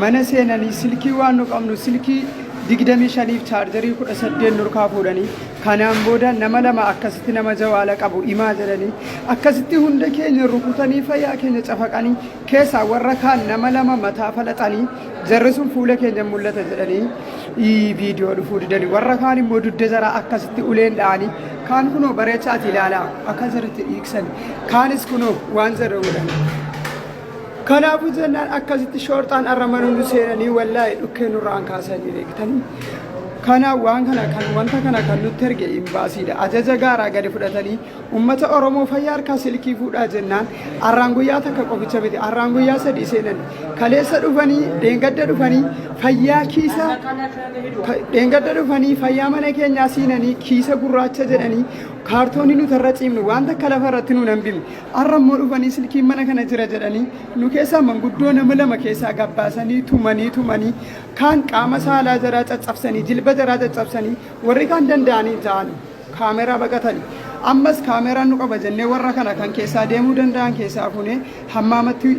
mana seenanii silkii waan nu qabnu silkii digdamii shaniif chaarjarii 18 nurkaa fuudhanii kanaan booda nama lama akkasitti nama jawaala qabu himaa jedhanii akkasitti hunda keenya rukutanii fayyaa keenya cafaqanii keessaa warra kaan nama lama mataa falaxanii jarri sun fuula keenya mul'ata jedhanii viidiyoo dhufuu didanii warra kaan immoo dudda jaraa akkasitti uleen dha'anii kaan kunoo bareechaati ilaalaa akka jarritti dhiigsan kaanis kunoo waan jedha godhan kanaafuu jennaan akkasitti shoorxaan arramanuun seenanii wallaahi dhukkee nurraan kaasanii eegtanii kana waan kana kan wanta kana kan nutti erge imbaasiidha ajaja gaaraa gadi fudhatanii ummata oromoo fayyaa harkaa silkii fuudhaa jennaan arraan guyyaa takka qoficha miti arraan guyyaa sadii seenan kaleessa dhufanii dheengadda dhufanii fayyaa kiisa dheengadda dhufanii fayyaa mana keenyaa siinanii kiisa gurraacha jedhanii kaartoonii nuti irra ciimnu waan takka lafa irratti nu hambifne arrammoo dhufanii silkiin mana kana jira jedhanii nu keessaa manguddoo nama lama keessaa gabbaasanii tumanii kaan qaama saalaa jaraa caccabsanii jilba jaraa caccabsanii warri kaan danda'anii ta'an kaameraa baqatanii ammas kaameraan nu qaba jennee warra kana kan keessaa deemuu danda'an keessaa funee hammaamatti